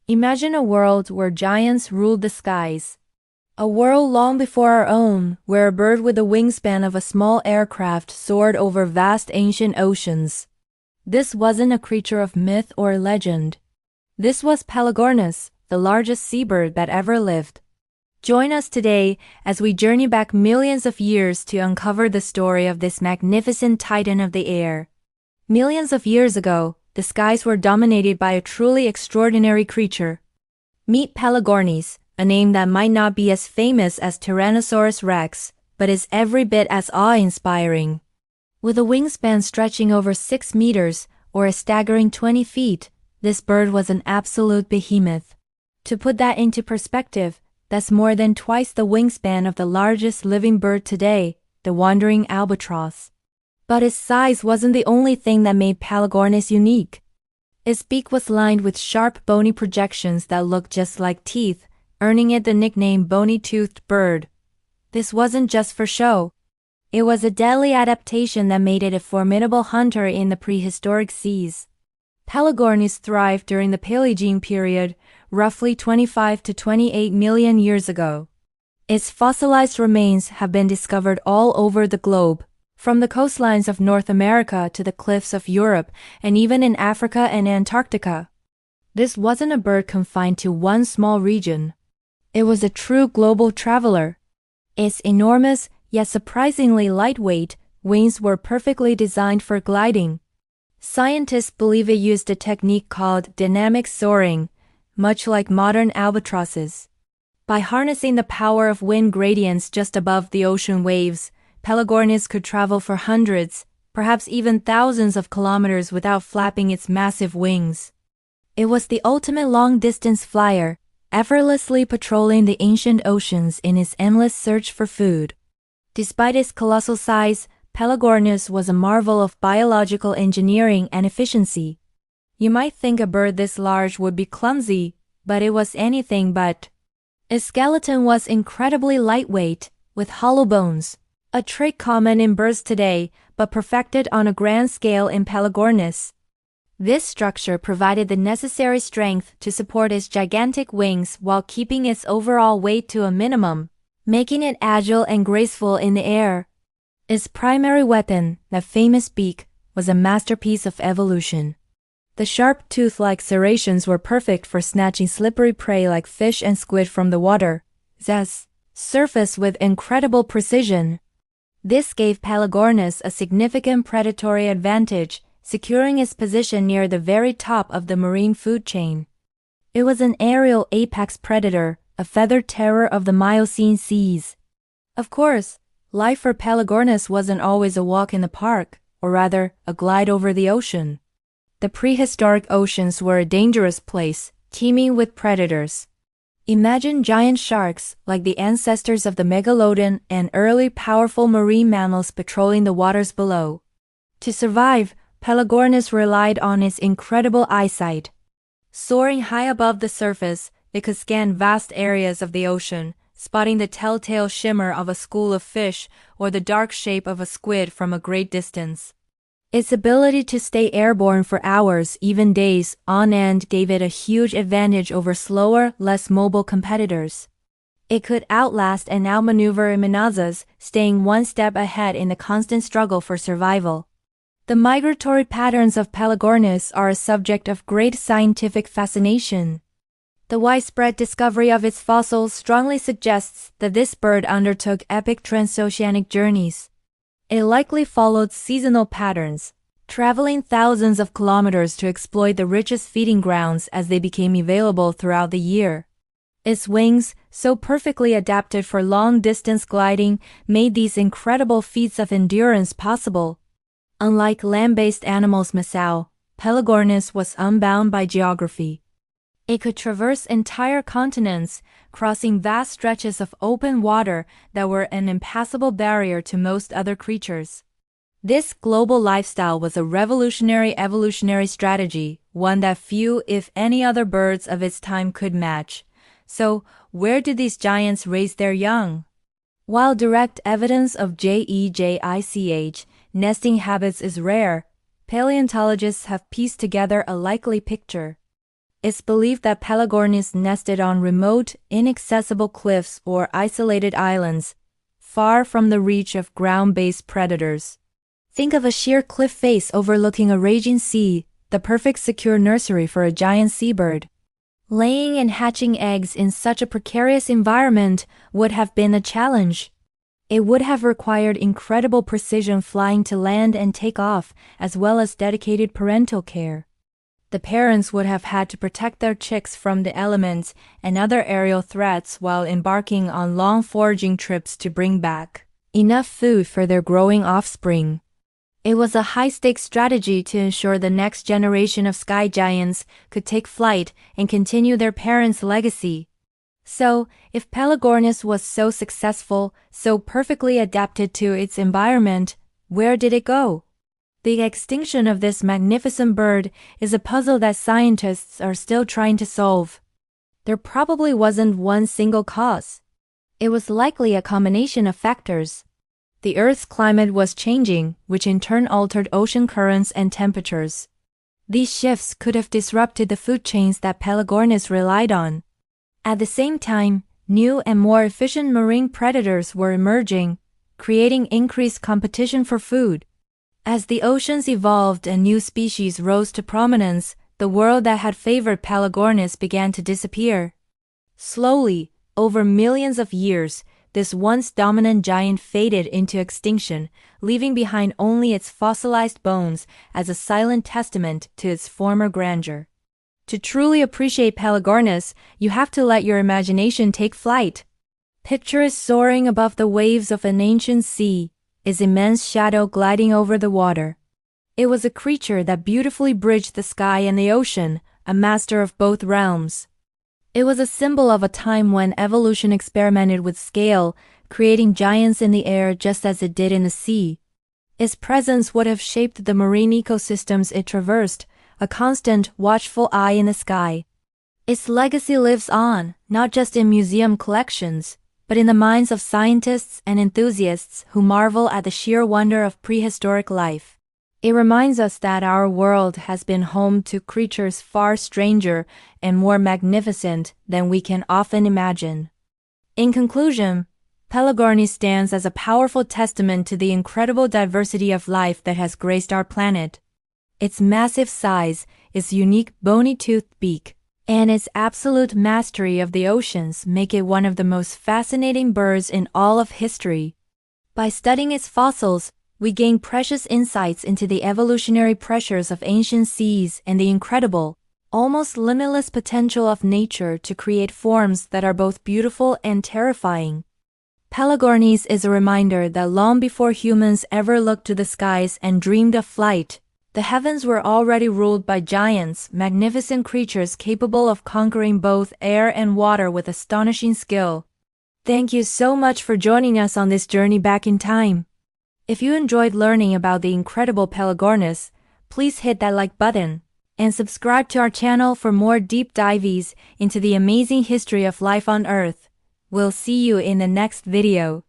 Imagine a world where giants ruled the skies. A world long before our own, where a bird with the wingspan of a small aircraft soared over vast ancient oceans. This wasn't a creature of myth or legend. This was Pelagornis, the largest seabird that ever lived. Join us today as we journey back millions of years to uncover the story of this magnificent titan of the air. Millions of years ago, the skies were dominated by a truly extraordinary creature. Meet Pelagornis, a name that might not be as famous as Tyrannosaurus rex, but is every bit as awe-inspiring. With a wingspan stretching over 6 meters, or a staggering 20 feet, this bird was an absolute behemoth. To put that into perspective, that's more than twice the wingspan of the largest living bird today, the wandering albatross. But its size wasn't the only thing that made Pelagornis unique. Its beak was lined with sharp bony projections that looked just like teeth, earning it the nickname bony-toothed bird. This wasn't just for show. It was a deadly adaptation that made it a formidable hunter in the prehistoric seas. Pelagornis thrived during the Paleogene period, roughly 25 to 28 million years ago. Its fossilized remains have been discovered all over the globe, from the coastlines of North America to the cliffs of Europe, and even in Africa and Antarctica. This wasn't a bird confined to one small region. It was a true global traveler. Its enormous, yet surprisingly lightweight, wings were perfectly designed for gliding. Scientists believe it used a technique called dynamic soaring, much like modern albatrosses. By harnessing the power of wind gradients just above the ocean waves, Pelagornis could travel for hundreds, perhaps even thousands of kilometers without flapping its massive wings. It was the ultimate long-distance flyer, effortlessly patrolling the ancient oceans in its endless search for food. Despite its colossal size, Pelagornis was a marvel of biological engineering and efficiency. You might think a bird this large would be clumsy, but it was anything but. Its skeleton was incredibly lightweight, with hollow bones, a trait common in birds today, but perfected on a grand scale in Pelagornis. This structure provided the necessary strength to support its gigantic wings while keeping its overall weight to a minimum, making it agile and graceful in the air. Its primary weapon, the famous beak, was a masterpiece of evolution. The sharp tooth-like serrations were perfect for snatching slippery prey like fish and squid from the water, thus surfaced with incredible precision. This gave Pelagornis a significant predatory advantage, securing its position near the very top of the marine food chain. It was an aerial apex predator, a feathered terror of the Miocene seas. Of course, life for Pelagornis wasn't always a walk in the park, or rather, a glide over the ocean. The prehistoric oceans were a dangerous place, teeming with predators. Imagine giant sharks, like the ancestors of the megalodon and early powerful marine mammals patrolling the waters below. To survive, Pelagornis relied on its incredible eyesight. Soaring high above the surface, it could scan vast areas of the ocean, spotting the telltale shimmer of a school of fish or the dark shape of a squid from a great distance. Its ability to stay airborne for hours, even days, on end gave it a huge advantage over slower, less mobile competitors. It could outlast and outmaneuver manazas, staying one step ahead in the constant struggle for survival. The migratory patterns of Pelagornis are a subject of great scientific fascination. The widespread discovery of its fossils strongly suggests that this bird undertook epic transoceanic journeys. It likely followed seasonal patterns, traveling thousands of kilometers to exploit the richest feeding grounds as they became available throughout the year. Its wings, so perfectly adapted for long-distance gliding, made these incredible feats of endurance possible. Unlike land-based animals Masao, Pelagornis was unbound by geography. It could traverse entire continents, crossing vast stretches of open water that were an impassable barrier to most other creatures. This global lifestyle was a revolutionary evolutionary strategy, one that few, if any other birds of its time could match. So, where did these giants raise their young? While direct evidence of JEJICH nesting habits is rare, paleontologists have pieced together a likely picture. It's believed that Pelagornis nested on remote, inaccessible cliffs or isolated islands, far from the reach of ground-based predators. Think of a sheer cliff face overlooking a raging sea, the perfect secure nursery for a giant seabird. Laying and hatching eggs in such a precarious environment would have been a challenge. It would have required incredible precision flying to land and take off, as well as dedicated parental care. The parents would have had to protect their chicks from the elements and other aerial threats while embarking on long foraging trips to bring back enough food for their growing offspring. It was a high-stakes strategy to ensure the next generation of sky giants could take flight and continue their parents' legacy. So, if Pelagornis was so successful, so perfectly adapted to its environment, where did it go? The extinction of this magnificent bird is a puzzle that scientists are still trying to solve. There probably wasn't one single cause. It was likely a combination of factors. The Earth's climate was changing, which in turn altered ocean currents and temperatures. These shifts could have disrupted the food chains that Pelagornis relied on. At the same time, new and more efficient marine predators were emerging, creating increased competition for food. As the oceans evolved and new species rose to prominence, the world that had favored Pelagornis began to disappear. Slowly, over millions of years, this once dominant giant faded into extinction, leaving behind only its fossilized bones as a silent testament to its former grandeur. To truly appreciate Pelagornis, you have to let your imagination take flight. Picture it soaring above the waves of an ancient sea, its immense shadow gliding over the water. It was a creature that beautifully bridged the sky and the ocean, a master of both realms. It was a symbol of a time when evolution experimented with scale, creating giants in the air just as it did in the sea. Its presence would have shaped the marine ecosystems it traversed, a constant, watchful eye in the sky. Its legacy lives on, not just in museum collections, but in the minds of scientists and enthusiasts who marvel at the sheer wonder of prehistoric life. It reminds us that our world has been home to creatures far stranger and more magnificent than we can often imagine. In conclusion, Pelagornis stands as a powerful testament to the incredible diversity of life that has graced our planet. Its massive size, its unique bony-toothed beak, and its absolute mastery of the oceans make it one of the most fascinating birds in all of history. By studying its fossils, we gain precious insights into the evolutionary pressures of ancient seas and the incredible, almost limitless potential of nature to create forms that are both beautiful and terrifying. Pelagornis is a reminder that long before humans ever looked to the skies and dreamed of flight, the heavens were already ruled by giants, magnificent creatures capable of conquering both air and water with astonishing skill. Thank you so much for joining us on this journey back in time. If you enjoyed learning about the incredible Pelagornis, please hit that like button and subscribe to our channel for more deep dives into the amazing history of life on Earth. We'll see you in the next video.